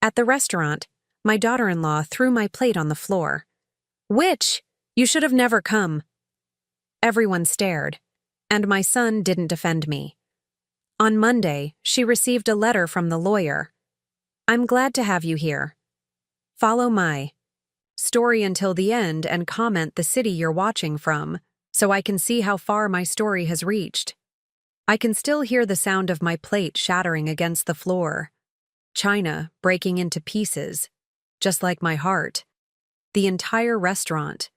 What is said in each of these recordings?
At the restaurant, my daughter-in-law threw my plate on the floor. "Witch! You should have never come." Everyone stared, and my son didn't defend me. On Monday, she received a letter from the lawyer. "I'm glad to have you here. Follow my story until the end and comment the city you're watching from, so I can see how far my story has reached." I can still hear the sound of my plate shattering against the floor. China breaking into pieces, just like my heart. The entire restaurant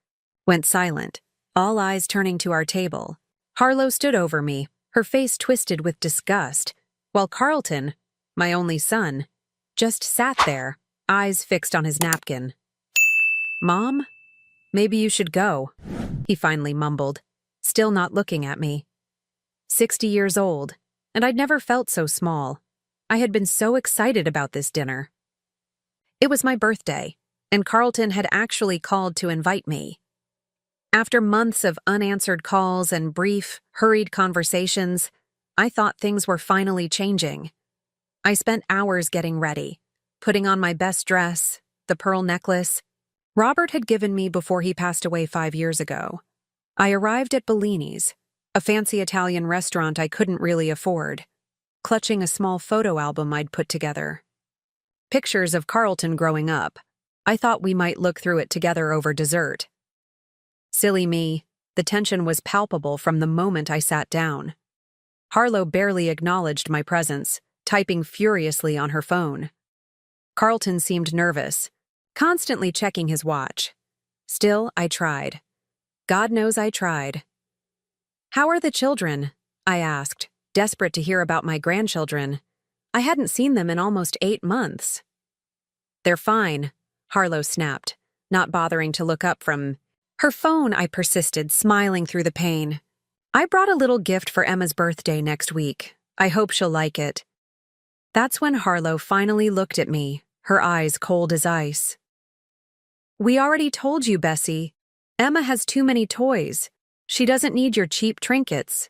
went silent, all eyes turning to our table. Harlow stood over me, her face twisted with disgust, while Carlton, my only son, just sat there, eyes fixed on his napkin. "Mom, maybe you should go," he finally mumbled, still not looking at me. 60 years old, and I'd never felt so small. I had been so excited about this dinner. It was my birthday, and Carlton had actually called to invite me. After months of unanswered calls and brief, hurried conversations, I thought things were finally changing. I spent hours getting ready, putting on my best dress, the pearl necklace Robert had given me before he passed away 5 years ago. I arrived at Bellini's, a fancy Italian restaurant I couldn't really afford, clutching a small photo album I'd put together. Pictures of Carlton growing up. I thought we might look through it together over dessert. Silly me, the tension was palpable from the moment I sat down. Harlow barely acknowledged my presence, typing furiously on her phone. Carlton seemed nervous, constantly checking his watch. Still, I tried. God knows I tried. "How are the children?" I asked, desperate to hear about my grandchildren. I hadn't seen them in almost 8 months. "They're fine," Harlow snapped, not bothering to look up from her phone. I persisted, smiling through the pain. "I brought a little gift for Emma's birthday next week. I hope she'll like it." That's when Harlow finally looked at me, her eyes cold as ice. "We already told you, Bessie. Emma has too many toys. She doesn't need your cheap trinkets."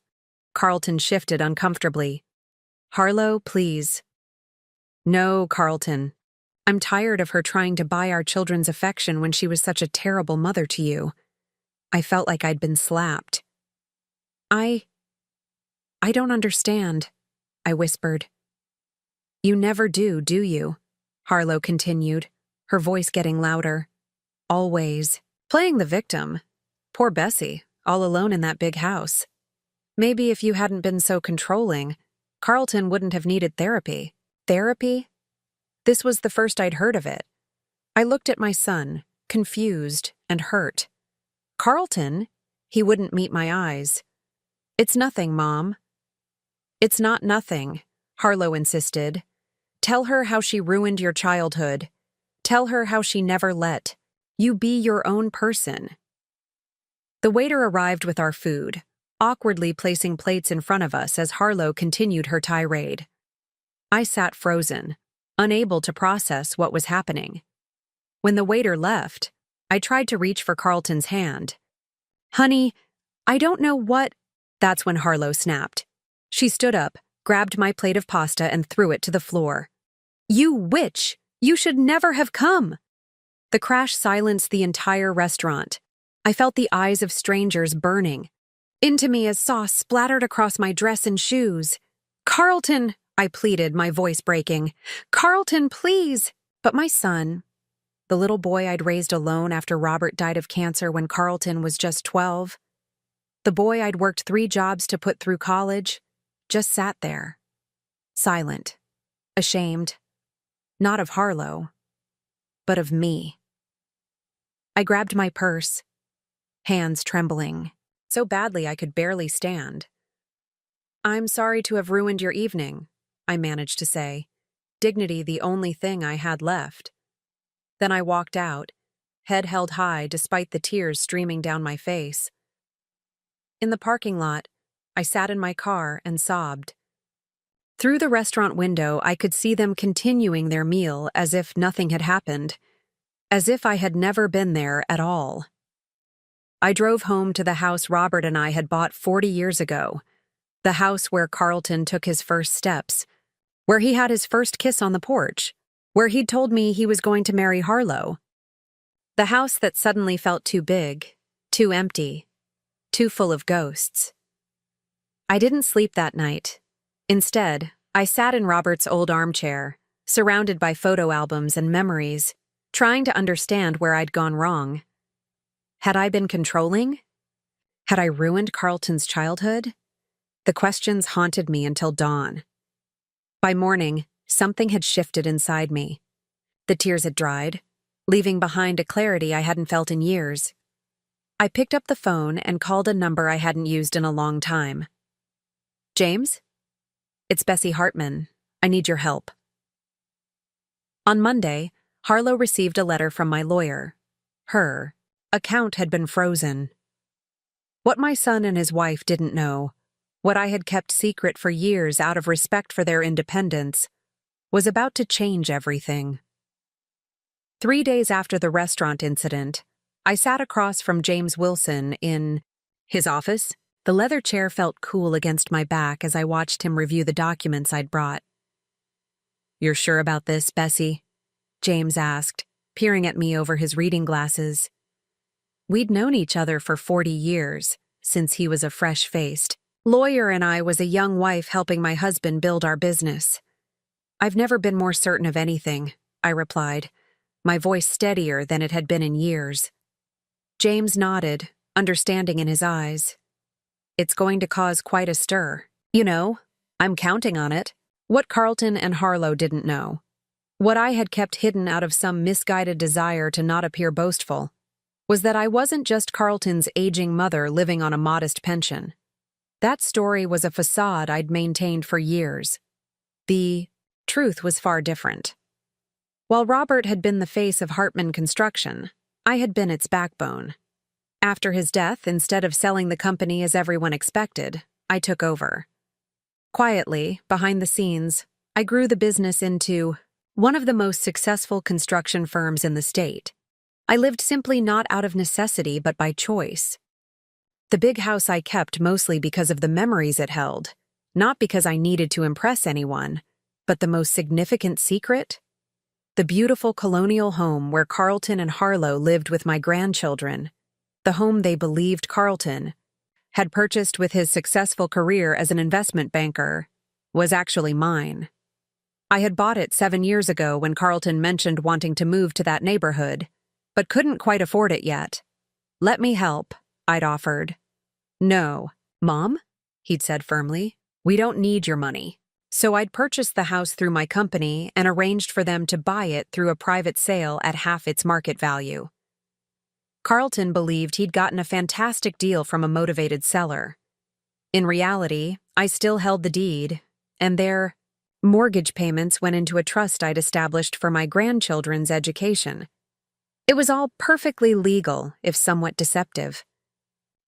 Carlton shifted uncomfortably. "Harlow, please." "No, Carlton. I'm tired of her trying to buy our children's affection when she was such a terrible mother to you." I felt like I'd been slapped. I don't understand," I whispered. "You never do you?" Harlow continued, her voice getting louder. "Always. Playing the victim. Poor Bessie, all alone in that big house. Maybe if you hadn't been so controlling, Carlton wouldn't have needed therapy." Therapy? This was the first I'd heard of it. I looked at my son, confused and hurt. "Carlton?" He wouldn't meet my eyes. "It's nothing, Mom." "It's not nothing," Harlow insisted. "Tell her how she ruined your childhood. Tell her how she never let you be your own person." The waiter arrived with our food, awkwardly placing plates in front of us as Harlow continued her tirade. I sat frozen, unable to process what was happening. When the waiter left, I tried to reach for Carlton's hand. "Honey, I don't know what—" That's when Harlow snapped. She stood up, grabbed my plate of pasta and threw it to the floor. "You witch! You should never have come!" The crash silenced the entire restaurant. I felt the eyes of strangers burning into me as sauce splattered across my dress and shoes. "Carlton!" I pleaded, my voice breaking. "Carlton, please!" But my son, the little boy I'd raised alone after Robert died of cancer when Carlton was just 12, the boy I'd worked 3 jobs to put through college, just sat there, silent, ashamed, not of Harlow, but of me. I grabbed my purse, hands trembling, so badly I could barely stand. "I'm sorry to have ruined your evening," I managed to say, dignity the only thing I had left. Then I walked out, head held high despite the tears streaming down my face. In the parking lot, I sat in my car and sobbed. Through the restaurant window, I could see them continuing their meal as if nothing had happened, as if I had never been there at all. I drove home to the house Robert and I had bought 40 years ago, the house where Carlton took his first steps, where he had his first kiss on the porch, where he'd told me he was going to marry Harlow. The house that suddenly felt too big, too empty, too full of ghosts. I didn't sleep that night. Instead, I sat in Robert's old armchair, surrounded by photo albums and memories, trying to understand where I'd gone wrong. Had I been controlling? Had I ruined Carlton's childhood? The questions haunted me until dawn. By morning, something had shifted inside me. The tears had dried, leaving behind a clarity I hadn't felt in years. I picked up the phone and called a number I hadn't used in a long time. James? It's Bessie Hartman. I need your help. On Monday, Harlow received a letter from my lawyer. Her account had been frozen. What my son and his wife didn't know, what I had kept secret for years out of respect for their independence, was about to change everything. 3 days after the restaurant incident, I sat across from James Wilson in his office. The leather chair felt cool against my back as I watched him review the documents I'd brought. "You're sure about this, Bessie?" James asked, peering at me over his reading glasses. We'd known each other for 40 years, since he was a fresh-faced lawyer and I was a young wife helping my husband build our business. "I've never been more certain of anything," I replied, my voice steadier than it had been in years. James nodded, understanding in his eyes. "It's going to cause quite a stir. You know, I'm counting on it." What Carlton and Harlow didn't know, what I had kept hidden out of some misguided desire to not appear boastful, was that I wasn't just Carlton's aging mother living on a modest pension. That story was a facade I'd maintained for years. The truth was far different. While Robert had been the face of Hartman Construction, I had been its backbone. After his death, instead of selling the company as everyone expected, I took over. Quietly, behind the scenes, I grew the business into one of the most successful construction firms in the state. I lived simply not out of necessity but by choice. The big house I kept mostly because of the memories it held, not because I needed to impress anyone, but the most significant secret? The beautiful colonial home where Carlton and Harlow lived with my grandchildren, the home they believed Carlton had purchased with his successful career as an investment banker, was actually mine. I had bought it 7 years ago when Carlton mentioned wanting to move to that neighborhood, but couldn't quite afford it yet. "Let me help," I'd offered. "No, Mom," he'd said firmly, "we don't need your money." So I'd purchased the house through my company and arranged for them to buy it through a private sale at half its market value. Carlton believed he'd gotten a fantastic deal from a motivated seller. In reality, I still held the deed, and their mortgage payments went into a trust I'd established for my grandchildren's education. It was all perfectly legal, if somewhat deceptive.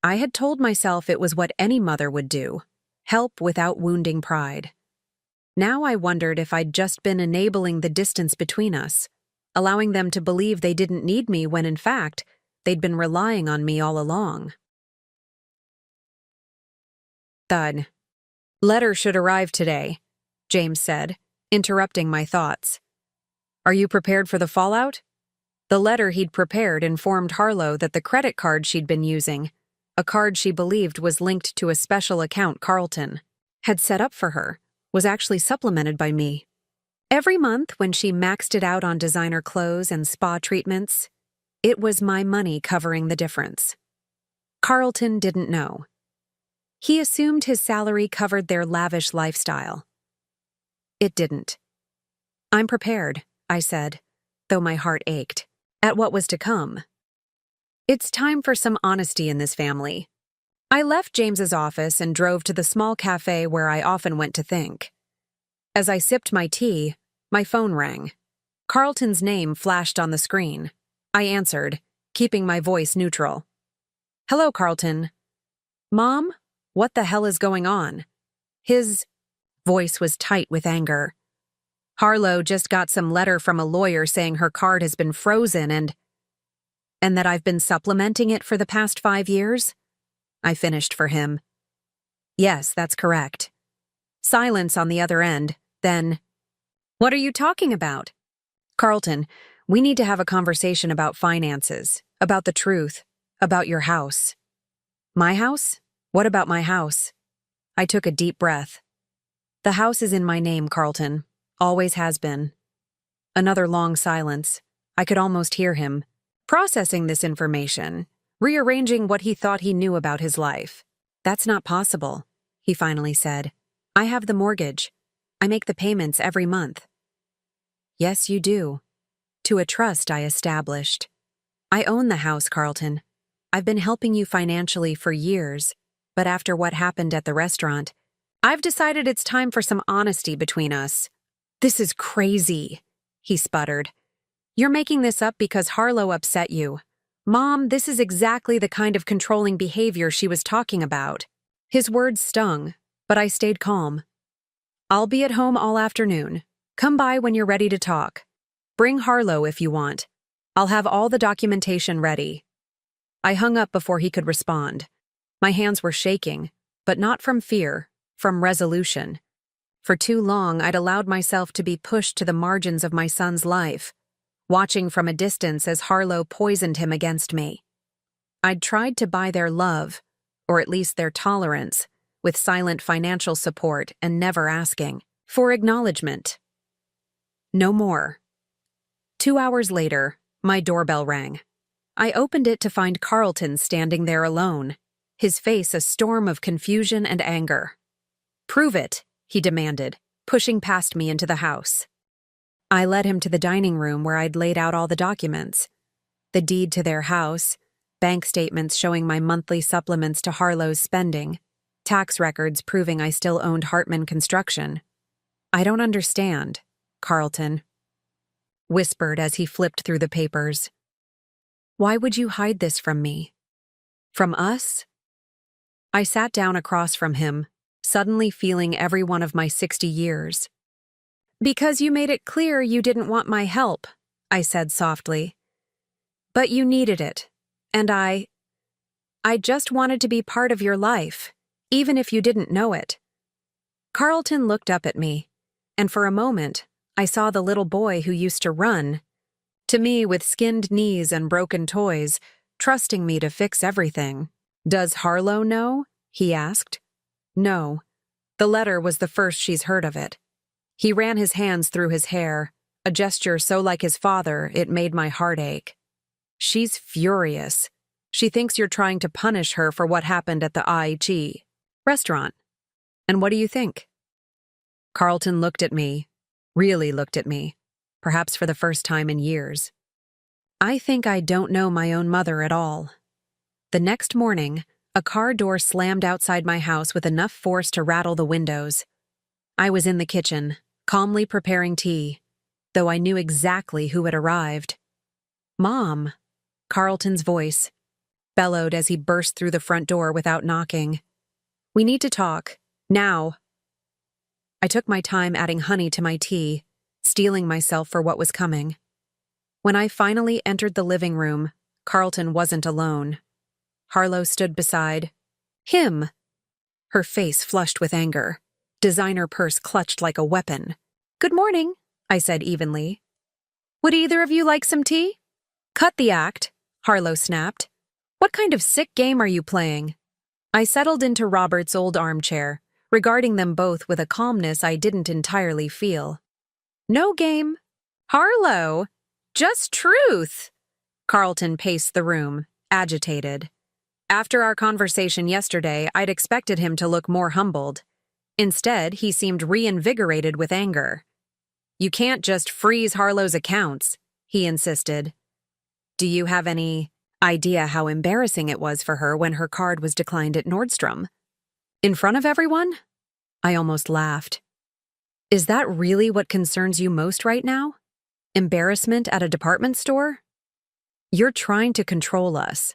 I had told myself it was what any mother would do, help without wounding pride. Now I wondered if I'd just been enabling the distance between us, allowing them to believe they didn't need me when in fact, they'd been relying on me all along. Thud. "Letter should arrive today," James said, interrupting my thoughts. "Are you prepared for the fallout?" The letter he'd prepared informed Harlow that the credit card she'd been using, a card she believed was linked to a special account Carlton had set up for her, was actually supplemented by me. Every month when she maxed it out on designer clothes and spa treatments, it was my money covering the difference. Carlton didn't know. He assumed his salary covered their lavish lifestyle. It didn't. "I'm prepared," I said, though my heart ached, at what was to come. It's time for some honesty in this family. I left James's office and drove to the small cafe where I often went to think. As I sipped my tea, my phone rang. Carlton's name flashed on the screen. I answered, keeping my voice neutral. "Hello, Carlton." "Mom, what the hell is going on?" His voice was tight with anger. "Harlow just got some letter from a lawyer saying her card has been frozen and that I've been supplementing it for the past 5 years?" I finished for him. "Yes, that's correct." Silence on the other end, then, "What are you talking about?" Carlton, we need to have a conversation about finances, about the truth, about your house. My house? What about my house? I took a deep breath. The house is in my name, Carlton. Always has been. Another long silence. I could almost hear him, processing this information, rearranging what he thought he knew about his life. That's not possible, he finally said. I have the mortgage. I make the payments every month. Yes, you do. To a trust I established. I own the house, Carlton. I've been helping you financially for years, but after what happened at the restaurant, I've decided it's time for some honesty between us. This is crazy, he sputtered. You're making this up because Harlow upset you. Mom, this is exactly the kind of controlling behavior she was talking about. His words stung, but I stayed calm. I'll be at home all afternoon. Come by when you're ready to talk. Bring Harlow if you want. I'll have all the documentation ready. I hung up before he could respond. My hands were shaking, but not from fear, from resolution. For too long, I'd allowed myself to be pushed to the margins of my son's life, watching from a distance as Harlow poisoned him against me. I'd tried to buy their love, or at least their tolerance, with silent financial support and never asking for acknowledgement. No more. 2 hours later, my doorbell rang. I opened it to find Carlton standing there alone, his face a storm of confusion and anger. Prove it, he demanded, pushing past me into the house. I led him to the dining room where I'd laid out all the documents. The deed to their house, bank statements showing my monthly supplements to Harlow's spending, tax records proving I still owned Hartman Construction. I don't understand, Carlton whispered as he flipped through the papers. Why would you hide this from me? From us? I sat down across from him, suddenly feeling every one of my 60 years. Because you made it clear you didn't want my help, I said softly. But you needed it, and I just wanted to be part of your life, even if you didn't know it. Carlton looked up at me, and for a moment, I saw the little boy who used to run to me with skinned knees and broken toys, trusting me to fix everything. Does Harlow know? He asked. No. The letter was the first she's heard of it. He ran his hands through his hair, a gesture so like his father it made my heart ache. She's furious. She thinks you're trying to punish her for what happened at the IHE restaurant. And what do you think? Carlton looked at me, really looked at me, perhaps for the first time in years. I think I don't know my own mother at all. The next morning, a car door slammed outside my house with enough force to rattle the windows. I was in the kitchen, calmly preparing tea, though I knew exactly who had arrived. Mom, Carlton's voice bellowed as he burst through the front door without knocking. We need to talk, now. I took my time adding honey to my tea, steeling myself for what was coming. When I finally entered the living room, Carlton wasn't alone. Harlow stood beside him, her face flushed with anger, designer purse clutched like a weapon. Good morning, I said evenly. Would either of you like some tea? Cut the act, Harlow snapped. What kind of sick game are you playing? I settled into Robert's old armchair, regarding them both with a calmness I didn't entirely feel. No game. Harlow, just truth. Carlton paced the room, agitated. After our conversation yesterday, I'd expected him to look more humbled. Instead, he seemed reinvigorated with anger. You can't just freeze Harlow's accounts, he insisted. Do you have any idea how embarrassing it was for her when her card was declined at Nordstrom? In front of everyone? I almost laughed. Is that really what concerns you most right now? Embarrassment at a department store? You're trying to control us,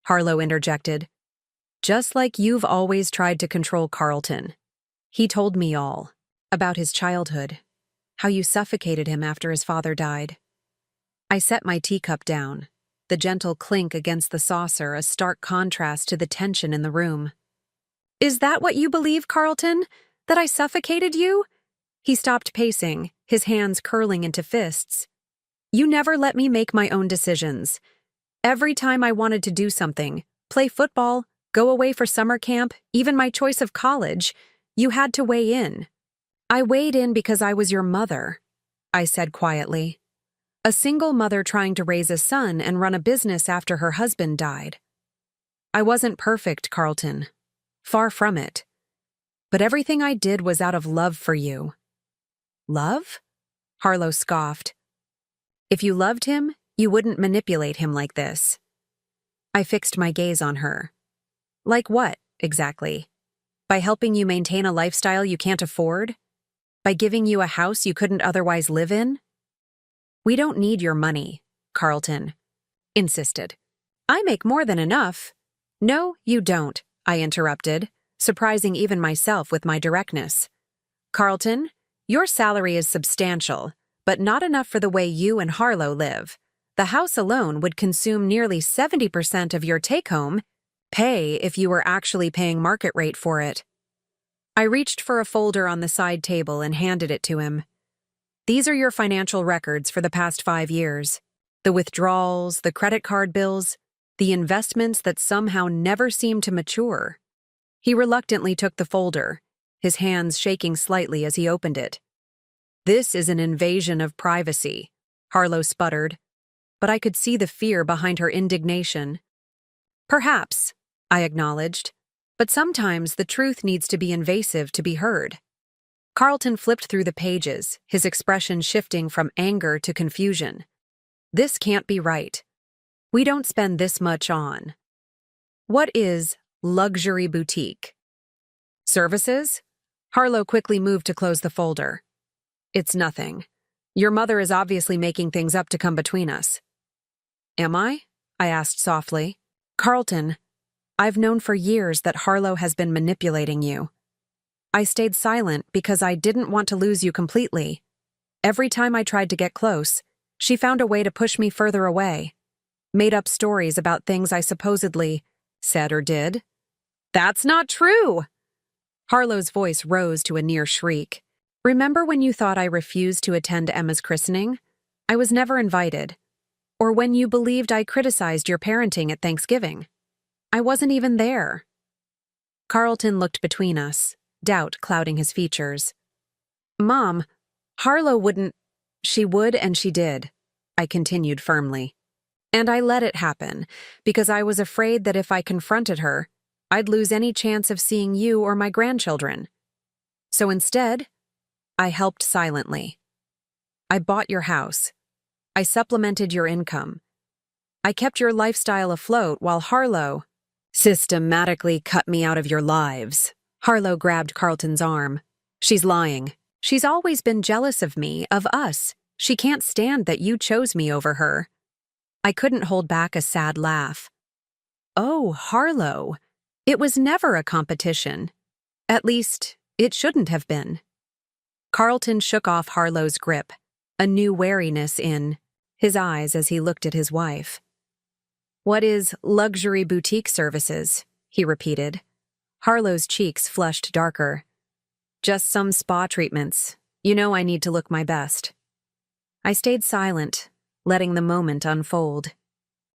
Harlow interjected. Just like you've always tried to control Carlton. He told me all, about his childhood, how you suffocated him after his father died. I set my teacup down, the gentle clink against the saucer a stark contrast to the tension in the room. Is that what you believe, Carlton? That I suffocated you? He stopped pacing, his hands curling into fists. You never let me make my own decisions. Every time I wanted to do something, play football, go away for summer camp, even my choice of college, you had to weigh in. I weighed in because I was your mother, I said quietly. A single mother trying to raise a son and run a business after her husband died. I wasn't perfect, Carlton. Far from it. But everything I did was out of love for you. Love? Harlow scoffed. If you loved him, you wouldn't manipulate him like this. I fixed my gaze on her. Like what, exactly? By helping you maintain a lifestyle you can't afford? By giving you a house you couldn't otherwise live in? We don't need your money, Carlton insisted. I make more than enough. No, you don't, I interrupted, surprising even myself with my directness. Carlton, your salary is substantial, but not enough for the way you and Harlow live. The house alone would consume nearly 70% of your take-home pay if you were actually paying market rate for it. I reached for a folder on the side table and handed it to him. These are your financial records for the past 5 years. The withdrawals, the credit card bills, the investments that somehow never seem to mature. He reluctantly took the folder, his hands shaking slightly as he opened it. This is an invasion of privacy, Harlow sputtered, but I could see the fear behind her indignation. Perhaps, I acknowledged, but sometimes the truth needs to be invasive to be heard. Carlton flipped through the pages, his expression shifting from anger to confusion. This can't be right. We don't spend this much on. What is luxury boutique? Services? Harlow quickly moved to close the folder. It's nothing. Your mother is obviously making things up to come between us. Am I? I asked softly. Carlton, I've known for years that Harlow has been manipulating you. I stayed silent because I didn't want to lose you completely. Every time I tried to get close, she found a way to push me further away. Made up stories about things I supposedly said or did. That's not true! Harlow's voice rose to a near shriek. Remember when you thought I refused to attend Emma's christening? I was never invited. Or when you believed I criticized your parenting at Thanksgiving? I wasn't even there. Carlton looked between us, doubt clouding his features. Mom, Harlow wouldn't. She would and she did, I continued firmly. And I let it happen, because I was afraid that if I confronted her, I'd lose any chance of seeing you or my grandchildren. So instead, I helped silently. I bought your house. I supplemented your income. I kept your lifestyle afloat while Harlow systematically cut me out of your lives. Harlow grabbed Carlton's arm. She's lying. She's always been jealous of me, of us. She can't stand that you chose me over her. I couldn't hold back a sad laugh. Oh, Harlow, it was never a competition. At least, it shouldn't have been. Carlton shook off Harlow's grip, a new wariness in his eyes as he looked at his wife. What is luxury boutique services? He repeated. Harlow's cheeks flushed darker. Just some spa treatments. You know I need to look my best. I stayed silent, letting the moment unfold.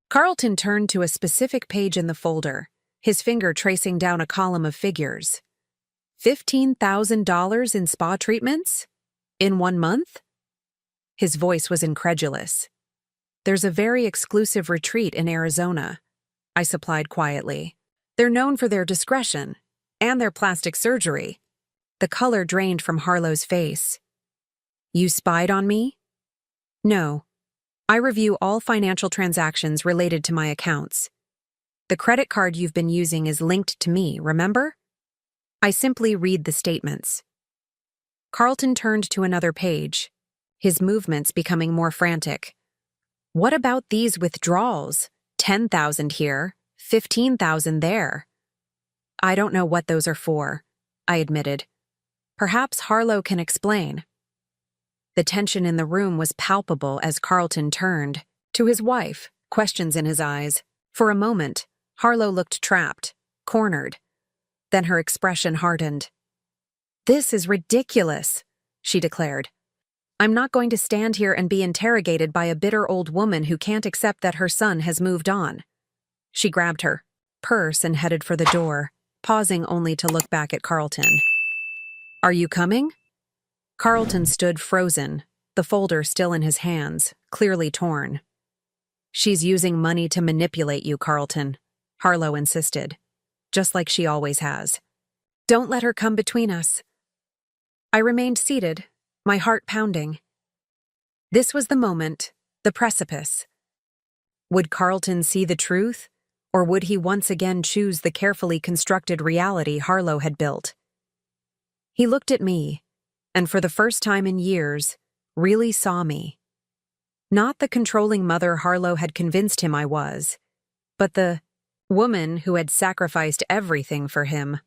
Carlton turned to a specific page in the folder, his finger tracing down a column of figures. $15,000 in spa treatments? In 1 month? His voice was incredulous. There's a very exclusive retreat in Arizona, I supplied quietly. They're known for their discretion and their plastic surgery. The color drained from Harlow's face. You spied on me? No. I review all financial transactions related to my accounts. The credit card you've been using is linked to me, remember? I simply read the statements. Carlton turned to another page, his movements becoming more frantic. What about these withdrawals? 10,000 here, 15,000 there. I don't know what those are for, I admitted. Perhaps Harlow can explain. The tension in the room was palpable as Carlton turned to his wife, questions in his eyes. For a moment, Harlow looked trapped, cornered. Then her expression hardened. This is ridiculous, she declared. I'm not going to stand here and be interrogated by a bitter old woman who can't accept that her son has moved on. She grabbed her purse and headed for the door, pausing only to look back at Carlton. Are you coming? Carlton stood frozen, the folder still in his hands, clearly torn. She's using money to manipulate you, Carlton, Harlow insisted, just like she always has. Don't let her come between us. I remained seated, my heart pounding. This was the moment, the precipice. Would Carlton see the truth, or would he once again choose the carefully constructed reality Harlow had built? He looked at me, and for the first time in years, really saw me. Not the controlling mother Harlow had convinced him I was, but the woman who had sacrificed everything for him.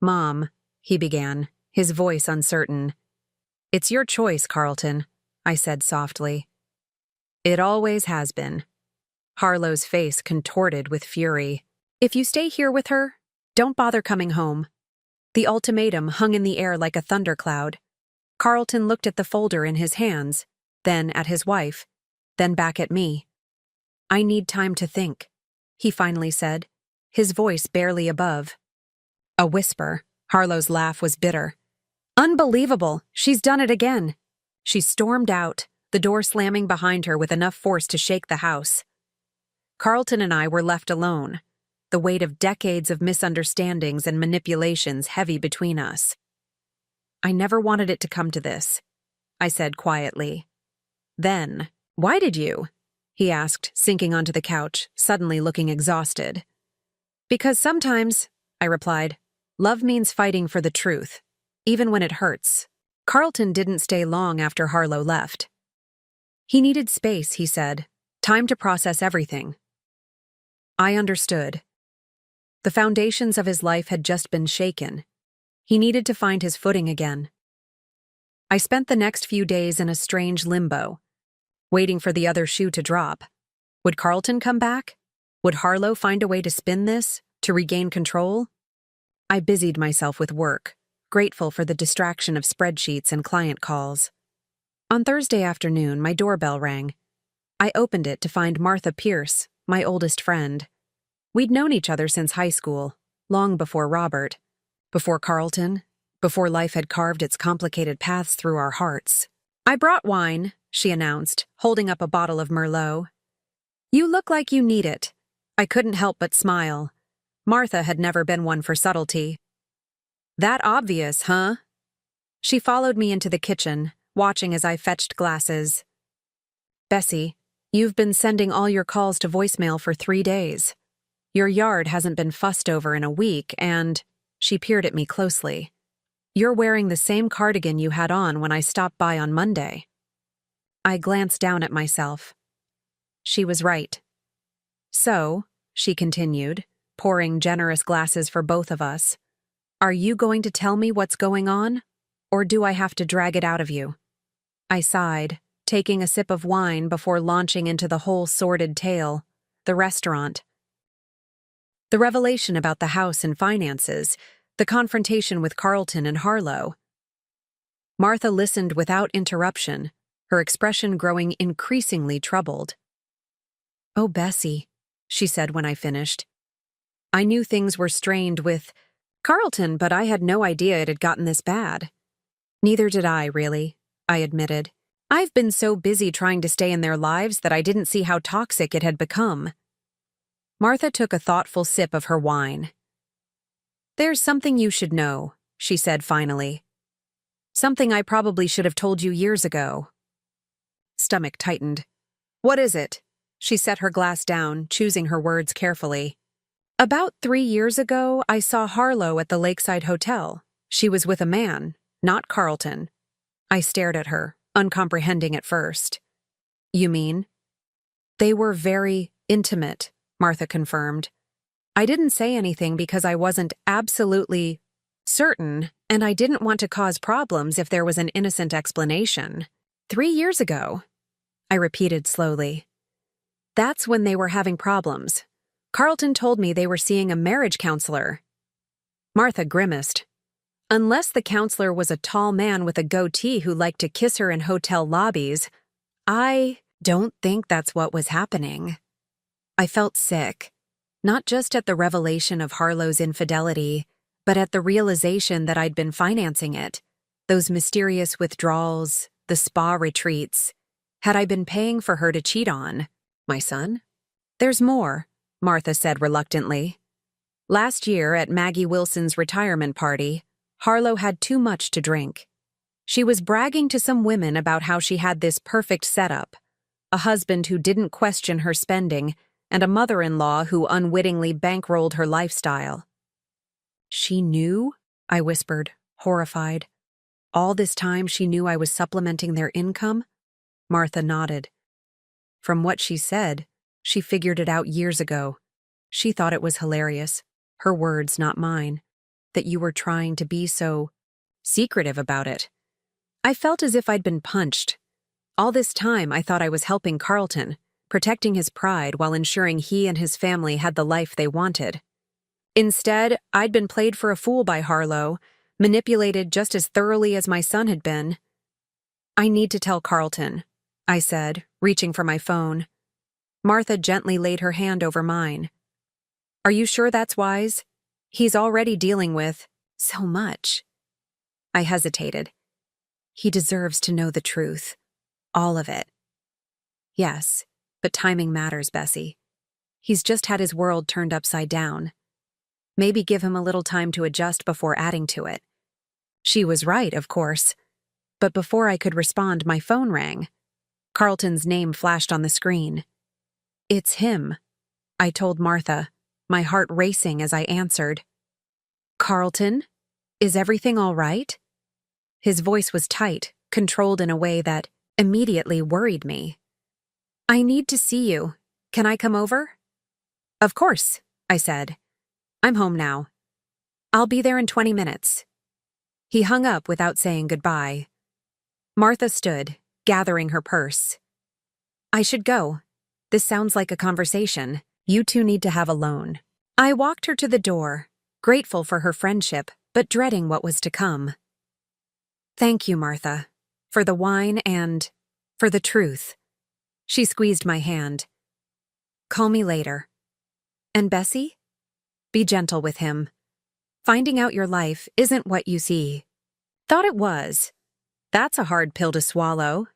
Mom, he began, his voice uncertain. It's your choice, Carlton, I said softly. It always has been. Harlow's face contorted with fury. If you stay here with her, don't bother coming home. The ultimatum hung in the air like a thundercloud. Carlton looked at the folder in his hands, then at his wife, then back at me. I need time to think, he finally said, his voice barely above. A whisper. Harlow's laugh was bitter. Unbelievable! She's done it again! She stormed out, the door slamming behind her with enough force to shake the house. Carlton and I were left alone, the weight of decades of misunderstandings and manipulations heavy between us. I never wanted it to come to this, I said quietly. Then, why did you? He asked, sinking onto the couch, suddenly looking exhausted. Because sometimes, I replied, love means fighting for the truth, even when it hurts. Carlton didn't stay long after Harlow left. He needed space, he said, time to process everything. I understood. The foundations of his life had just been shaken. He needed to find his footing again. I spent the next few days in a strange limbo, waiting for the other shoe to drop. Would Carlton come back? Would Harlow find a way to spin this, to regain control? I busied myself with work, grateful for the distraction of spreadsheets and client calls. On Thursday afternoon, my doorbell rang. I opened it to find Martha Pierce, my oldest friend. We'd known each other since high school, long before Robert, before Carlton, before life had carved its complicated paths through our hearts. I brought wine, she announced, holding up a bottle of Merlot. You look like you need it. I couldn't help but smile. Martha had never been one for subtlety. That obvious, huh? She followed me into the kitchen, watching as I fetched glasses. Bessie, you've been sending all your calls to voicemail for 3 days. Your yard hasn't been fussed over in a week, and she peered at me closely. You're wearing the same cardigan you had on when I stopped by on Monday. I glanced down at myself. She was right. So, she continued, pouring generous glasses for both of us, are you going to tell me what's going on, or do I have to drag it out of you? I sighed, taking a sip of wine before launching into the whole sordid tale, the restaurant. The revelation about the house and finances, the confrontation with Carlton and Harlow. Martha listened without interruption, her expression growing increasingly troubled. Oh, Bessie, she said when I finished. I knew things were strained with Carlton, but I had no idea it had gotten this bad. Neither did I, really, I admitted. I've been so busy trying to stay in their lives that I didn't see how toxic it had become. Martha took a thoughtful sip of her wine. There's something you should know, she said finally. Something I probably should have told you years ago. Stomach tightened. What is it? She set her glass down, choosing her words carefully. About 3 years ago, I saw Harlow at the Lakeside Hotel. She was with a man, not Carlton. I stared at her, uncomprehending at first. You mean? They were very intimate, Martha confirmed. I didn't say anything because I wasn't absolutely certain, and I didn't want to cause problems if there was an innocent explanation. 3 years ago, I repeated slowly. That's when they were having problems. Carlton told me they were seeing a marriage counselor. Martha grimaced. Unless the counselor was a tall man with a goatee who liked to kiss her in hotel lobbies, I don't think that's what was happening. I felt sick, not just at the revelation of Harlow's infidelity, but at the realization that I'd been financing it. Those mysterious withdrawals, the spa retreats. Had I been paying for her to cheat on my son? There's more, Martha said reluctantly. Last year at Maggie Wilson's retirement party, Harlow had too much to drink. She was bragging to some women about how she had this perfect setup, a husband who didn't question her spending, and a mother-in-law who unwittingly bankrolled her lifestyle. She knew? I whispered, horrified. All this time she knew I was supplementing their income? Martha nodded. From what she said, she figured it out years ago. She thought it was hilarious, her words, not mine, that you were trying to be so secretive about it. I felt as if I'd been punched. All this time I thought I was helping Carlton, protecting his pride while ensuring he and his family had the life they wanted. Instead, I'd been played for a fool by Harlow, manipulated just as thoroughly as my son had been. I need to tell Carlton, I said, reaching for my phone. Martha gently laid her hand over mine. Are you sure that's wise? He's already dealing with so much. I hesitated. He deserves to know the truth. All of it. Yes, but timing matters, Bessie. He's just had his world turned upside down. Maybe give him a little time to adjust before adding to it. She was right, of course. But before I could respond, my phone rang. Carlton's name flashed on the screen. It's him, I told Martha, my heart racing as I answered. Carlton? Is everything all right? His voice was tight, controlled in a way that immediately worried me. I need to see you. Can I come over? Of course, I said. I'm home now. I'll be there in 20 minutes. He hung up without saying goodbye. Martha stood, gathering her purse. I should go. This sounds like a conversation. You two need to have alone. I walked her to the door, grateful for her friendship, but dreading what was to come. Thank you, Martha, for the wine and for the truth. She squeezed my hand. Call me later. And Bessie? Be gentle with him. Finding out your life isn't what you see. Thought it was. That's a hard pill to swallow.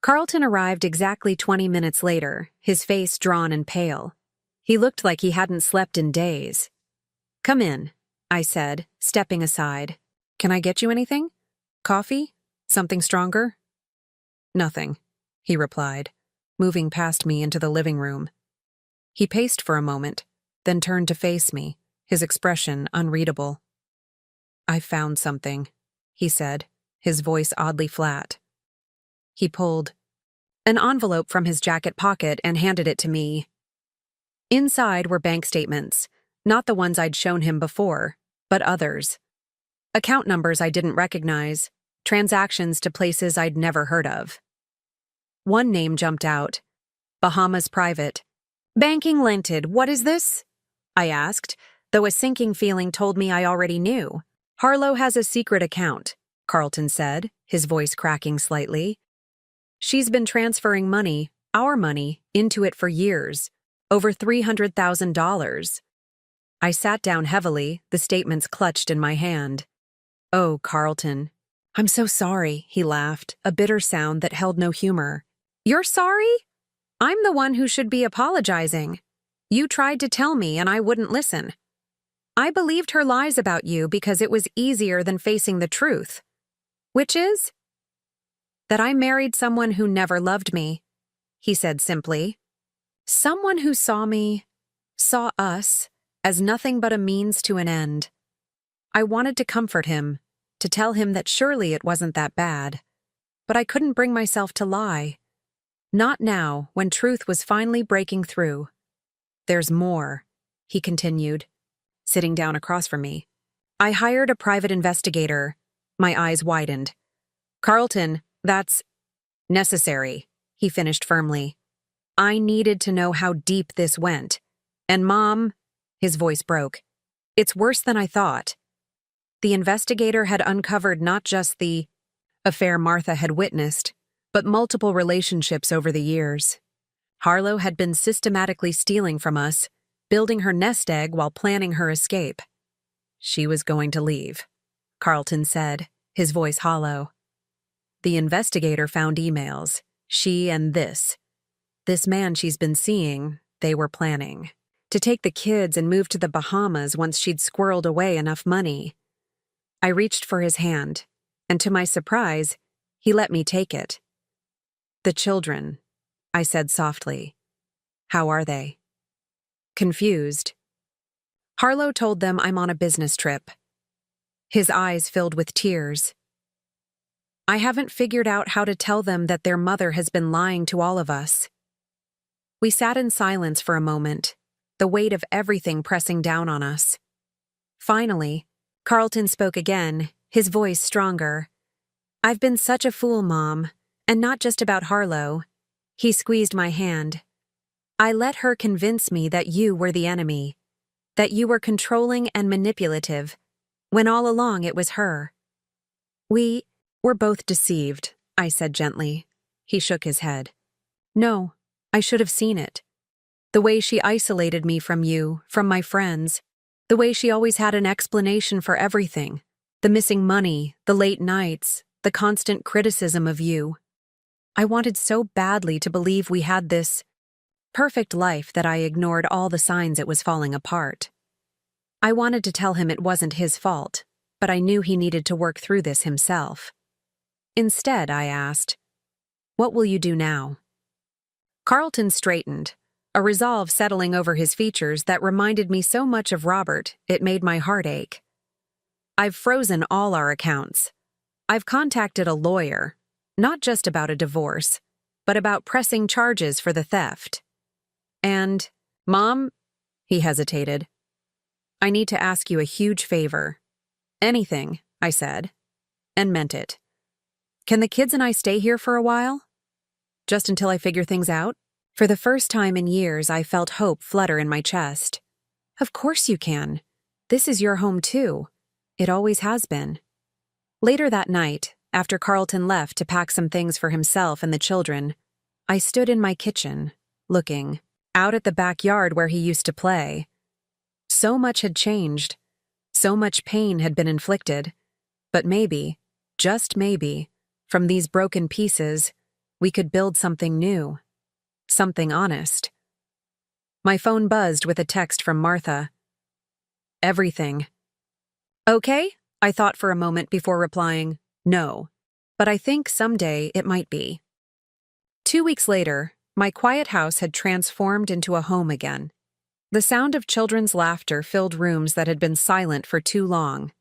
Carlton arrived exactly 20 minutes later, his face drawn and pale. He looked like he hadn't slept in days. Come in, I said, stepping aside. Can I get you anything? Coffee? Something stronger? Nothing, he replied, moving past me into the living room. He paced for a moment, then turned to face me, his expression unreadable. I found something, he said, his voice oddly flat. He pulled an envelope from his jacket pocket and handed it to me. Inside were bank statements, not the ones I'd shown him before, but others. Account numbers I didn't recognize, transactions to places I'd never heard of. One name jumped out. Bahamas Private. Banking Limited, what is this? I asked, though a sinking feeling told me I already knew. Harlow has a secret account, Carlton said, his voice cracking slightly. She's been transferring money, our money, into it for years, over $300,000. I sat down heavily, the statements clutched in my hand. Oh, Carlton. I'm so sorry, he laughed, a bitter sound that held no humor. You're sorry? I'm the one who should be apologizing. You tried to tell me and I wouldn't listen. I believed her lies about you because it was easier than facing the truth. Which is? That I married someone who never loved me, he said simply. Someone who saw us, as nothing but a means to an end. I wanted to comfort him, to tell him that surely it wasn't that bad. But I couldn't bring myself to lie. Not now, when truth was finally breaking through. There's more, he continued, sitting down across from me. I hired a private investigator. My eyes widened. Carlton, that's necessary, he finished firmly. I needed to know how deep this went. And Mom, his voice broke. It's worse than I thought. The investigator had uncovered not just the affair Martha had witnessed, but multiple relationships over the years. Harlow had been systematically stealing from us, building her nest egg while planning her escape. She was going to leave, Carlton said, his voice hollow. The investigator found emails. She and this man she's been seeing, they were planning to take the kids and move to the Bahamas once she'd squirreled away enough money. I reached for his hand, and to my surprise, he let me take it. "The children," I said softly. "How are they?" Confused. Harlow told them I'm on a business trip. His eyes filled with tears. I haven't figured out how to tell them that their mother has been lying to all of us. We sat in silence for a moment, the weight of everything pressing down on us. Finally, Carlton spoke again, his voice stronger. "I've been such a fool, Mom, and not just about Harlow." He squeezed my hand. "I let her convince me that you were the enemy, that you were controlling and manipulative, when all along it was her." "We were both deceived," I said gently. He shook his head. "No, I should have seen it. The way she isolated me from you, from my friends, the way she always had an explanation for everything, the missing money, the late nights, the constant criticism of you. I wanted so badly to believe we had this perfect life that I ignored all the signs it was falling apart. I wanted to tell him it wasn't his fault, but I knew he needed to work through this himself. Instead, I asked, "What will you do now?" Carlton straightened, a resolve settling over his features that reminded me so much of Robert it made my heart ache. "I've frozen all our accounts. I've contacted a lawyer, not just about a divorce, but about pressing charges for the theft. And, Mom," he hesitated, "I need to ask you a huge favor." "Anything," I said, and meant it. "Can the kids and I stay here for a while? Just until I figure things out?" For the first time in years, I felt hope flutter in my chest. "Of course you can. This is your home too. It always has been." Later that night, after Carlton left to pack some things for himself and the children, I stood in my kitchen, looking out at the backyard where he used to play. So much had changed. So much pain had been inflicted. But maybe, just maybe, from these broken pieces, we could build something new. Something honest. My phone buzzed with a text from Martha. "Everything." "Okay," I thought for a moment before replying, "No, but I think someday it might be." 2 weeks later, my quiet house had transformed into a home again. The sound of children's laughter filled rooms that had been silent for too long.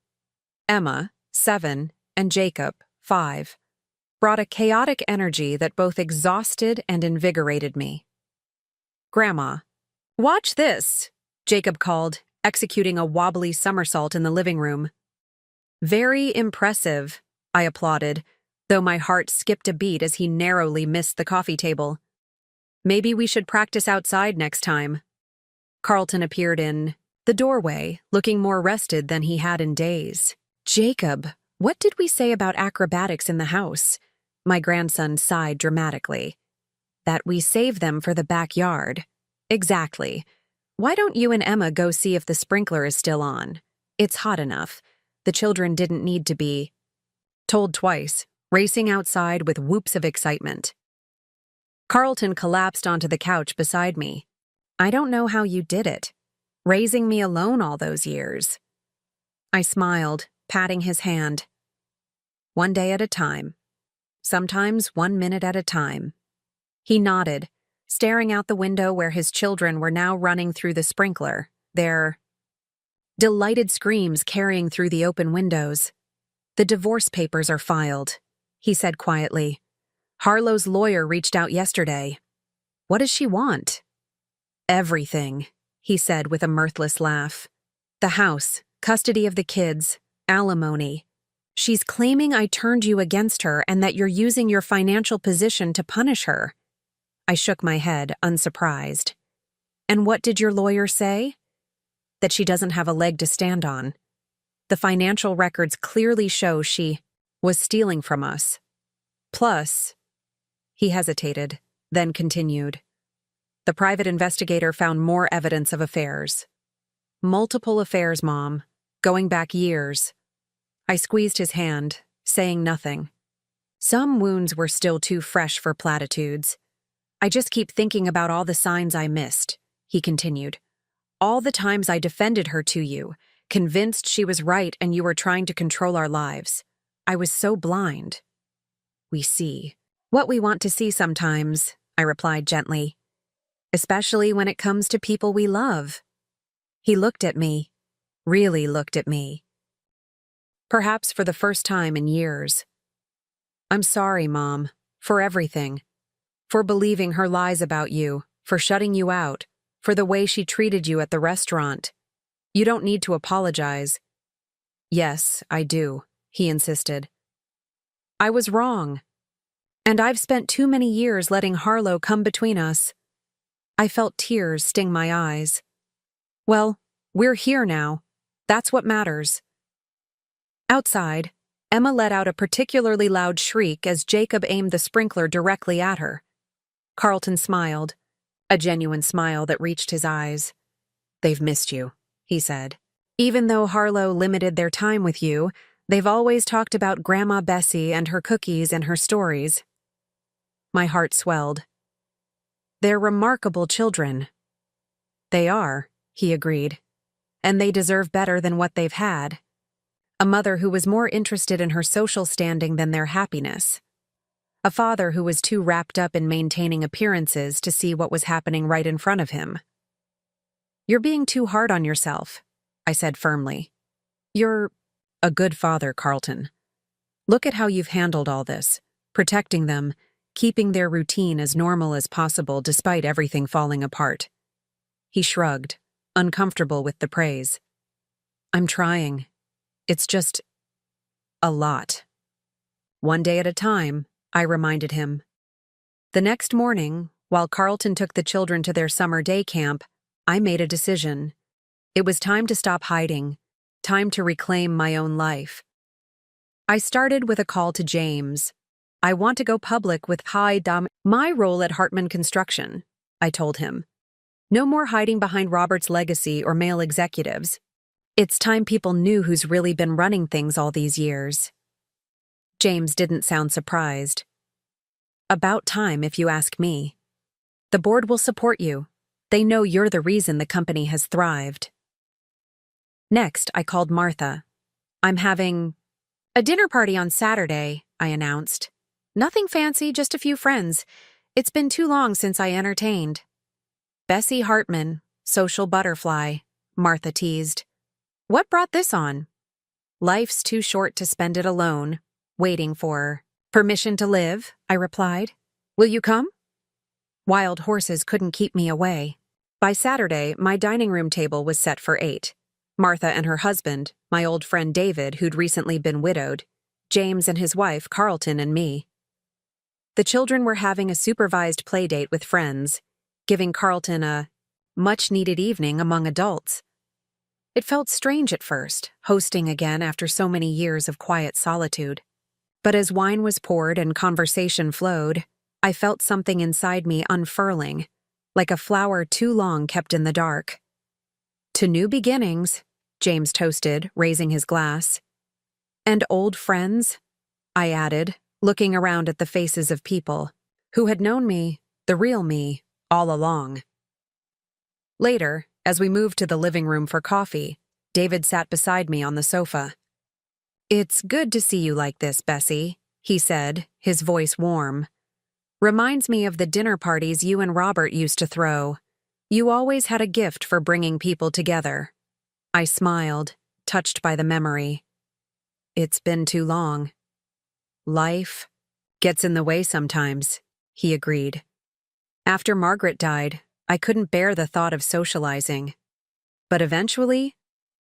Emma, 7, and Jacob, 5, brought a chaotic energy that both exhausted and invigorated me. "Grandma, watch this," Jacob called, executing a wobbly somersault in the living room. "Very impressive," I applauded, though my heart skipped a beat as he narrowly missed the coffee table. "Maybe we should practice outside next time." Carlton appeared in the doorway, looking more rested than he had in days. "Jacob, what did we say about acrobatics in the house?" My grandson sighed dramatically. "That we save them for the backyard." "Exactly. Why don't you and Emma go see if the sprinkler is still on? It's hot enough. The children didn't need to be told twice, racing outside with whoops of excitement. Carlton collapsed onto the couch beside me. "I don't know how you did it, raising me alone all those years." I smiled, patting his hand. "One day at a time. Sometimes 1 minute at a time." He nodded, staring out the window where his children were now running through the sprinkler, their delighted screams carrying through the open windows. "The divorce papers are filed," he said quietly. "Harlow's lawyer reached out yesterday." "What does she want?" "Everything," he said with a mirthless laugh. "The house, custody of the kids, alimony. She's claiming I turned you against her and that you're using your financial position to punish her." I shook my head, unsurprised. "And what did your lawyer say?" "That she doesn't have a leg to stand on." The financial records clearly show she was stealing from us. Plus, he hesitated, then continued. The private investigator found more evidence of affairs. Multiple affairs, Mom, going back years. I squeezed his hand, saying nothing. Some wounds were still too fresh for platitudes. I just keep thinking about all the signs I missed, he continued. All the times I defended her to you, convinced she was right and you were trying to control our lives. I was so blind. We see what we want to see sometimes, I replied gently. Especially when it comes to people we love. He looked at me, really looked at me. Perhaps for the first time in years. I'm sorry, Mom, for everything. For believing her lies about you, for shutting you out, for the way she treated you at the restaurant. You don't need to apologize. Yes, I do, he insisted. I was wrong. And I've spent too many years letting Harlow come between us. I felt tears sting my eyes. Well, we're here now. That's what matters. Outside, Emma let out a particularly loud shriek as Jacob aimed the sprinkler directly at her. Carlton smiled, a genuine smile that reached his eyes. They've missed you, he said. Even though Harlow limited their time with you, they've always talked about Grandma Bessie and her cookies and her stories. My heart swelled. They're remarkable children. They are, he agreed, and they deserve better than what they've had. A mother who was more interested in her social standing than their happiness. A father who was too wrapped up in maintaining appearances to see what was happening right in front of him. You're being too hard on yourself, I said firmly. You're a good father, Carlton. Look at how you've handled all this, protecting them, keeping their routine as normal as possible despite everything falling apart. He shrugged, uncomfortable with the praise. I'm trying. It's just a lot. One day at a time, I reminded him. The next morning, while Carlton took the children to their summer day camp, I made a decision. It was time to stop hiding, time to reclaim my own life. I started with a call to James. I want to go public with my role at Hartman Construction, I told him. No more hiding behind Robert's legacy or male executives. It's time people knew who's really been running things all these years. James didn't sound surprised. About time, if you ask me. The board will support you. They know you're the reason the company has thrived. Next, I called Martha. I'm having a dinner party on Saturday, I announced. Nothing fancy, just a few friends. It's been too long since I entertained. Bessie Hartman, social butterfly, Martha teased. What brought this on? Life's too short to spend it alone, waiting for permission to live, I replied. Will you come? Wild horses couldn't keep me away. By Saturday, my dining room table was set for 8. Martha and her husband, my old friend David, who'd recently been widowed, James and his wife, Carlton, and me. The children were having a supervised play date with friends, giving Carlton a much-needed evening among adults. It felt strange at first, hosting again after so many years of quiet solitude. But as wine was poured and conversation flowed, I felt something inside me unfurling, like a flower too long kept in the dark. To new beginnings, James toasted, raising his glass. And old friends, I added, looking around at the faces of people who had known me, the real me, all along. Later, as we moved to the living room for coffee, David sat beside me on the sofa. It's good to see you like this, Bessie, he said, his voice warm. Reminds me of the dinner parties you and Robert used to throw. You always had a gift for bringing people together. I smiled, touched by the memory. It's been too long. Life gets in the way sometimes, he agreed. After Margaret died, I couldn't bear the thought of socializing. But eventually,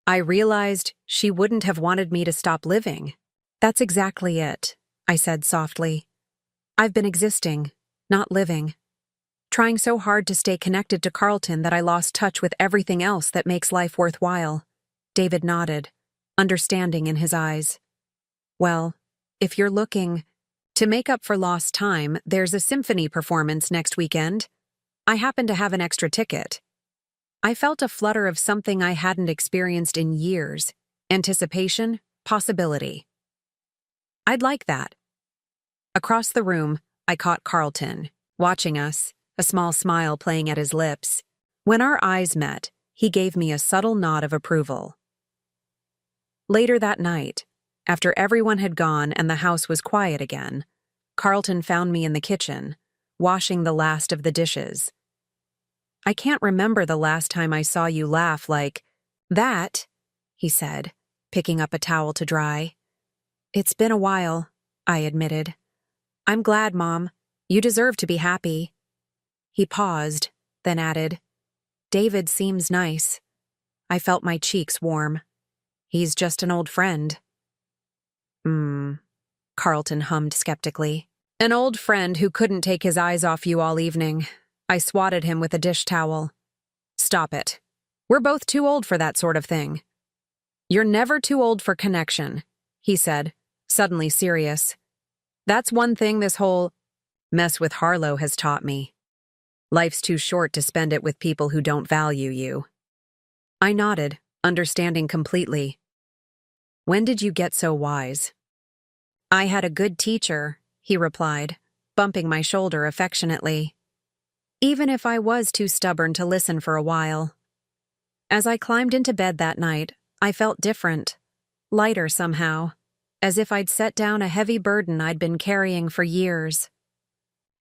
I realized she wouldn't have wanted me to stop living. That's exactly it, I said softly. I've been existing, not living. Trying so hard to stay connected to Carlton that I lost touch with everything else that makes life worthwhile. David nodded. understanding in his eyes. Well, if you're looking to make up for lost time, there's a symphony performance next weekend. I happen to have an extra ticket. I felt a flutter of something I hadn't experienced in years. Anticipation, possibility. I'd like that. Across the room, I caught Carlton, watching us, a small smile playing at his lips. When our eyes met, he gave me a subtle nod of approval. Later that night, after everyone had gone and the house was quiet again, Carlton found me in the kitchen, washing the last of the dishes. "I can't remember the last time I saw you laugh like that," he said, picking up a towel to dry. "It's been a while," I admitted. "I'm glad, Mom. You deserve to be happy." He paused, then added, "David seems nice." I felt my cheeks warm. "He's just an old friend." Carlton hummed skeptically. "An old friend who couldn't take his eyes off you all evening." I swatted him with a dish towel. "Stop it. We're both too old for that sort of thing." "You're never too old for connection," he said, suddenly serious. "That's one thing this whole mess with Harlow has taught me. Life's too short to spend it with people who don't value you." I nodded, understanding completely. "When did you get so wise?" "I had a good teacher," he replied, bumping my shoulder affectionately. Even if I was too stubborn to listen for a while. As I climbed into bed that night, I felt different, lighter somehow, as if I'd set down a heavy burden I'd been carrying for years.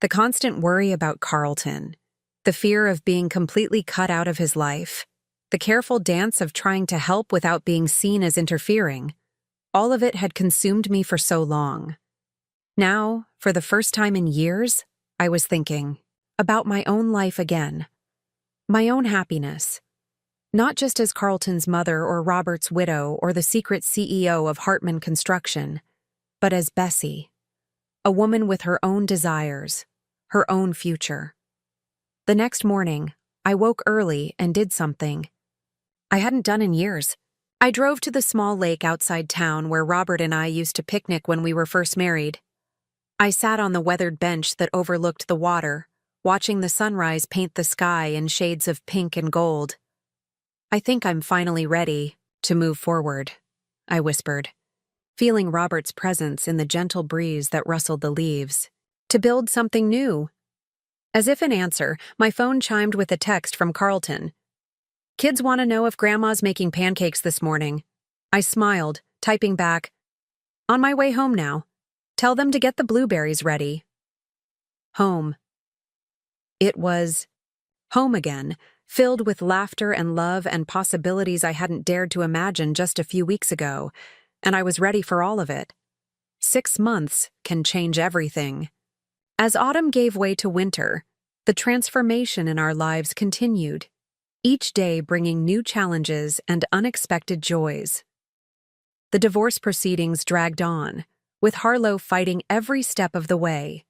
The constant worry about Carlton, the fear of being completely cut out of his life, the careful dance of trying to help without being seen as interfering, all of it had consumed me for so long. Now, for the first time in years, I was thinking about my own life again, my own happiness, not just as Carlton's mother or Robert's widow or the secret CEO of Hartman Construction, but as Bessie, a woman with her own desires, her own future. The next morning, I woke early and did something I hadn't done in years. I drove to the small lake outside town where Robert and I used to picnic when we were first married. I sat on the weathered bench that overlooked the water, watching the sunrise paint the sky in shades of pink and gold. "I think I'm finally ready to move forward," I whispered, feeling Robert's presence in the gentle breeze that rustled the leaves. "To build something new." As if in answer, my phone chimed with a text from Carlton. "Kids want to know if Grandma's making pancakes this morning." I smiled, typing back, "On my way home now. Tell them to get the blueberries ready." Home. It was home again, filled with laughter and love and possibilities I hadn't dared to imagine just a few weeks ago, and I was ready for all of it. 6 months can change everything. As autumn gave way to winter, the transformation in our lives continued, each day bringing new challenges and unexpected joys. The divorce proceedings dragged on, with Harlow fighting every step of the way.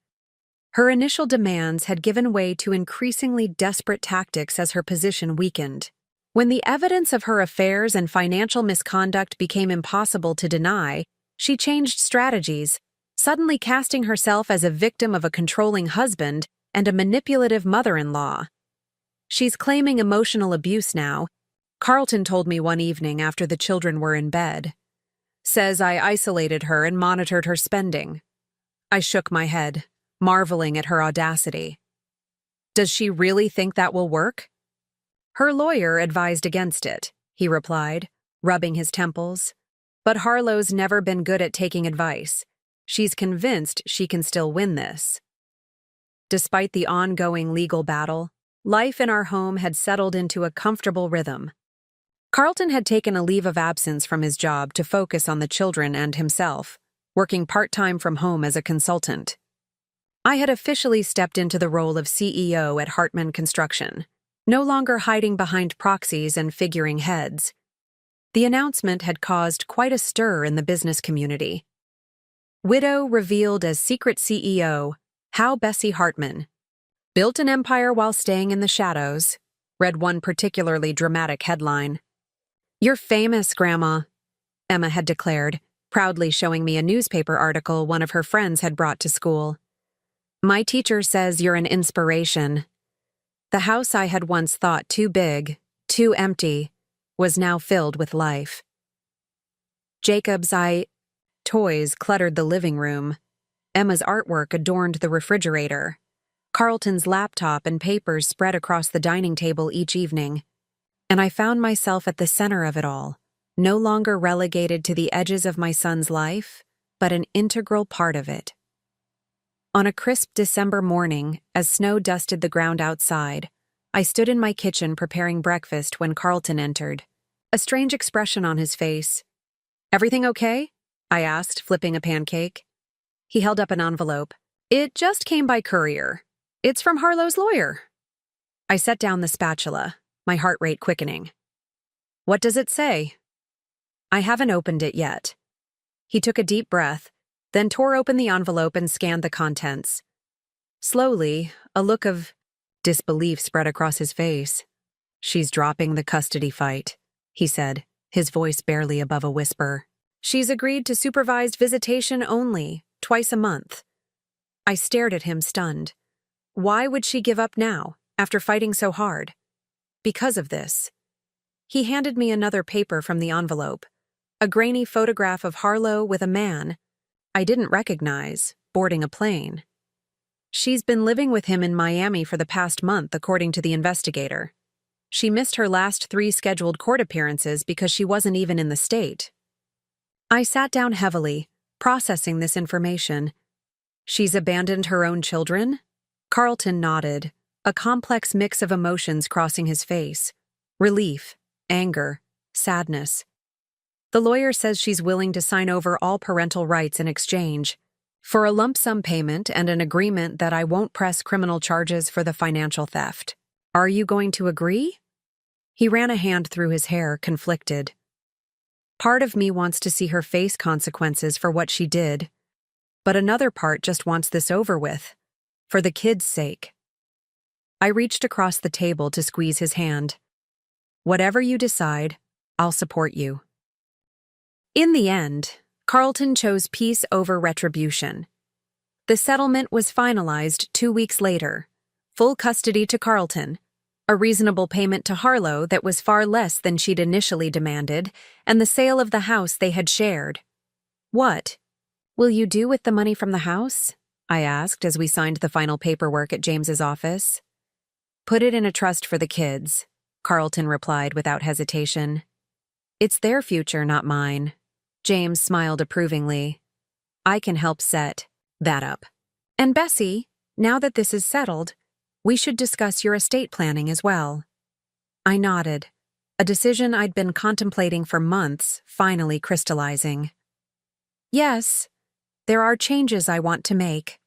Her initial demands had given way to increasingly desperate tactics as her position weakened. When the evidence of her affairs and financial misconduct became impossible to deny, she changed strategies, suddenly casting herself as a victim of a controlling husband and a manipulative mother-in-law. "She's claiming emotional abuse now," Carlton told me one evening after the children were in bed. "Says I isolated her and monitored her spending." I shook my head, marveling at her audacity. "Does she really think that will work?" "Her lawyer advised against it," he replied, rubbing his temples. "But Harlow's never been good at taking advice. She's convinced she can still win this." Despite the ongoing legal battle, life in our home had settled into a comfortable rhythm. Carlton had taken a leave of absence from his job to focus on the children and himself, working part-time from home as a consultant. I had officially stepped into the role of CEO at Hartman Construction, no longer hiding behind proxies and figuring heads. The announcement had caused quite a stir in the business community. "Widow revealed as secret CEO, how Bessie Hartman built an empire while staying in the shadows," read one particularly dramatic headline. "You're famous, Grandma," Emma had declared, proudly showing me a newspaper article one of her friends had brought to school. My teacher says you're an inspiration. The house I had once thought too big, too empty, was now filled with life. Jacob's toys cluttered the living room. Emma's artwork adorned the refrigerator. Carlton's laptop and papers spread across the dining table each evening. And I found myself at the center of it all, no longer relegated to the edges of my son's life, but an integral part of it. On a crisp December morning, as snow dusted the ground outside, I stood in my kitchen preparing breakfast when Carlton entered, a strange expression on his face. "Everything okay?" I asked, flipping a pancake. He held up an envelope. "It just came by courier. It's from Harlow's lawyer." I set down the spatula, my heart rate quickening. "What does it say?" "I haven't opened it yet." He took a deep breath, then tore open the envelope and scanned the contents. Slowly, a look of disbelief spread across his face. "She's dropping the custody fight," he said, his voice barely above a whisper. "She's agreed to supervised visitation only, twice a month." I stared at him, stunned. Why would she give up now, after fighting so hard? Because of this. He handed me another paper from the envelope, a grainy photograph of Harlow with a man I didn't recognize, boarding a plane. "She's been living with him in Miami for the past month, according to the investigator. She missed her last 3 scheduled court appearances because she wasn't even in the state." I sat down heavily, processing this information. "She's abandoned her own children?" Carlton nodded, a complex mix of emotions crossing his face. Relief, anger, sadness. "The lawyer says she's willing to sign over all parental rights in exchange for a lump sum payment and an agreement that I won't press criminal charges for the financial theft. Are you going to agree?" He ran a hand through his hair, conflicted. Part of me wants to see her face consequences for what she did, but another part just wants this over with, for the kids' sake. I reached across the table to squeeze his hand. "Whatever you decide, I'll support you." In the end, Carlton chose peace over retribution. The settlement was finalized 2 weeks later. Full custody to Carlton, a reasonable payment to Harlow that was far less than she'd initially demanded, and the sale of the house they had shared. "What will you do with the money from the house?" I asked as we signed the final paperwork at James's office. "Put it in a trust for the kids," Carlton replied without hesitation. "It's their future, not mine." James smiled approvingly. "I can help set that up. And Bessie, now that this is settled, we should discuss your estate planning as well." I nodded, a decision I'd been contemplating for months finally crystallizing. "Yes, there are changes I want to make."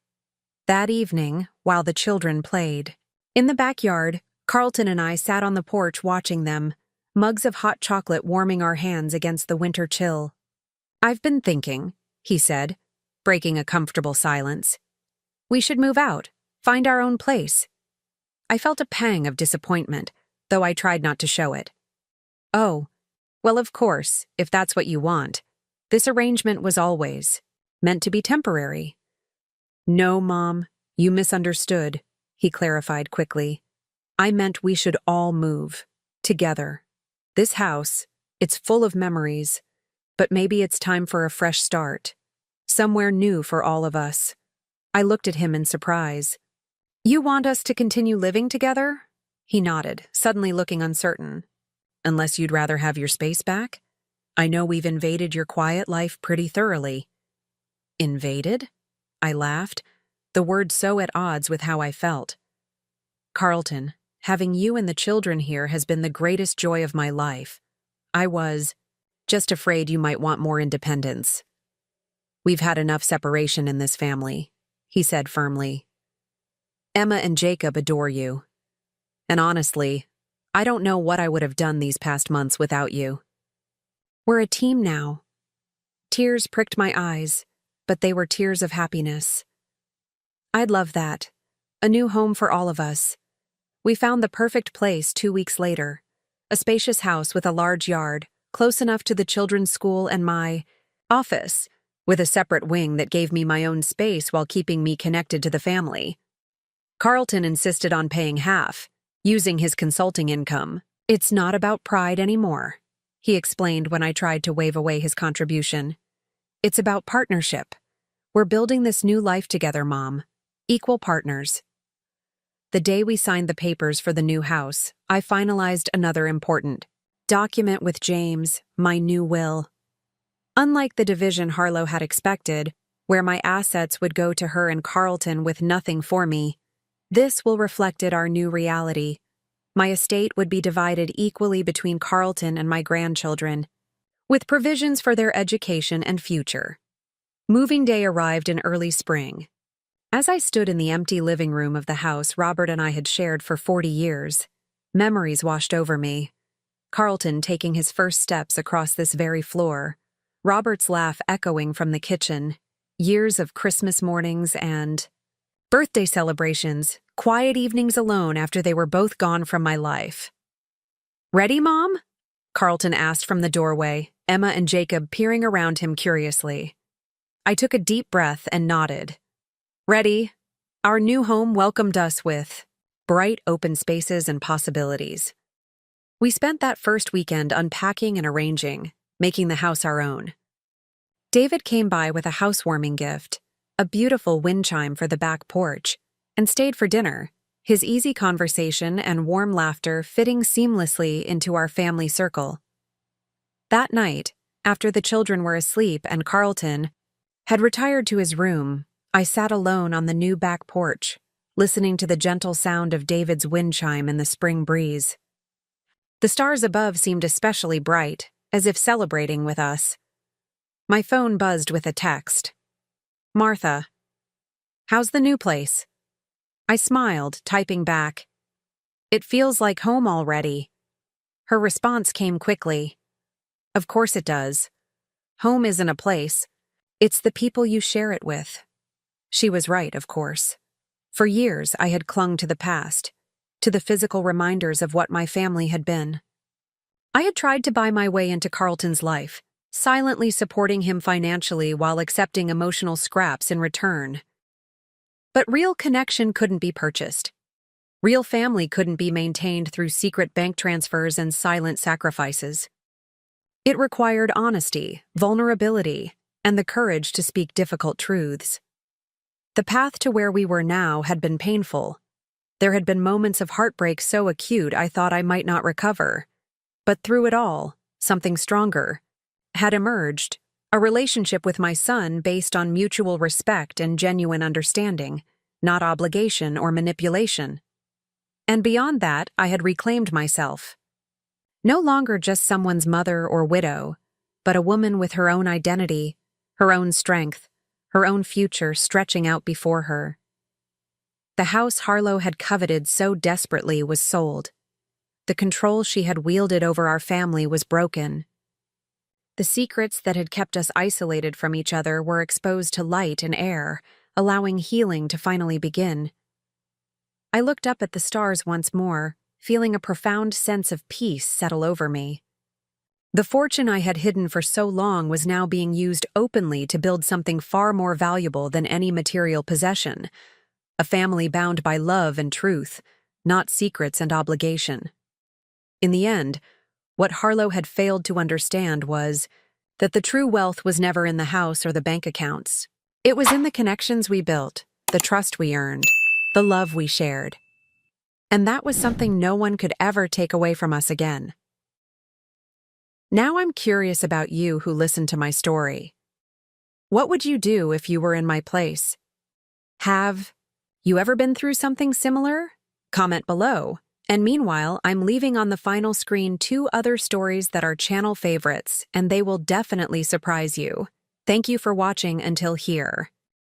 That evening, while the children played, in the backyard, Carlton and I sat on the porch watching them, mugs of hot chocolate warming our hands against the winter chill. "I've been thinking," he said, breaking a comfortable silence. "We should move out, find our own place." I felt a pang of disappointment, though I tried not to show it. "Oh, well, of course, if that's what you want. This arrangement was always meant to be temporary." "No, Mom, you misunderstood," he clarified quickly. "I meant we should all move. Together. This house, it's full of memories, but maybe it's time for a fresh start. Somewhere new for all of us." I looked at him in surprise. "You want us to continue living together?" He nodded, suddenly looking uncertain. "Unless you'd rather have your space back? I know we've invaded your quiet life pretty thoroughly." "Invaded?" I laughed, the word so at odds with how I felt. "Carlton, having you and the children here has been the greatest joy of my life. I was just afraid you might want more independence." "We've had enough separation in this family," he said firmly. "Emma and Jacob adore you. And honestly, I don't know what I would have done these past months without you. We're a team now." Tears pricked my eyes, but they were tears of happiness. "I'd love that. A new home for all of us." We found the perfect place 2 weeks later, a spacious house with a large yard, close enough to the children's school and my office, with a separate wing that gave me my own space while keeping me connected to the family. Carlton insisted on paying half, using his consulting income. "It's not about pride anymore," he explained when I tried to wave away his contribution. "It's about partnership. We're building this new life together, Mom. Equal partners." The day we signed the papers for the new house, I finalized another important document with James, my new will. Unlike the division Harlow had expected, where my assets would go to her and Carlton with nothing for me, this will reflected our new reality. My estate would be divided equally between Carlton and my grandchildren, with provisions for their education and future. Moving day arrived in early spring. As I stood in the empty living room of the house Robert and I had shared for 40 years, memories washed over me. Carlton taking his first steps across this very floor, Robert's laugh echoing from the kitchen, years of Christmas mornings and birthday celebrations, quiet evenings alone after they were both gone from my life. "Ready, Mom?" Carlton asked from the doorway, Emma and Jacob peering around him curiously. I took a deep breath and nodded. "Ready." Our new home welcomed us with bright open spaces and possibilities. We spent that first weekend unpacking and arranging, making the house our own. David came by with a housewarming gift, a beautiful wind chime for the back porch, and stayed for dinner, his easy conversation and warm laughter fitting seamlessly into our family circle. That night, after the children were asleep and Carlton had retired to his room, I sat alone on the new back porch, listening to the gentle sound of David's wind chime in the spring breeze. The stars above seemed especially bright, as if celebrating with us. My phone buzzed with a text. "Martha, how's the new place?" I smiled, typing back, "It feels like home already." Her response came quickly. "Of course it does. Home isn't a place. It's the people you share it with." She was right, of course. For years, I had clung to the past, to the physical reminders of what my family had been. I had tried to buy my way into Carlton's life, silently supporting him financially while accepting emotional scraps in return. But real connection couldn't be purchased. Real family couldn't be maintained through secret bank transfers and silent sacrifices. It required honesty, vulnerability, and the courage to speak difficult truths. The path to where we were now had been painful. There had been moments of heartbreak so acute I thought I might not recover. But through it all, something stronger had emerged, a relationship with my son based on mutual respect and genuine understanding, not obligation or manipulation. And beyond that, I had reclaimed myself. No longer just someone's mother or widow, but a woman with her own identity, her own strength, her own future stretching out before her. The house Harlow had coveted so desperately was sold. The control she had wielded over our family was broken. The secrets that had kept us isolated from each other were exposed to light and air, allowing healing to finally begin. I looked up at the stars once more, feeling a profound sense of peace settle over me. The fortune I had hidden for so long was now being used openly to build something far more valuable than any material possession, a family bound by love and truth, not secrets and obligation. In the end, what Harlow had failed to understand was that the true wealth was never in the house or the bank accounts. It was in the connections we built, the trust we earned, the love we shared. And that was something no one could ever take away from us again. Now I'm curious about you who listened to my story. What would you do if you were in my place? Have you ever been through something similar? Comment below. And meanwhile, I'm leaving on the final screen 2 other stories that are channel favorites, and they will definitely surprise you. Thank you for watching until here.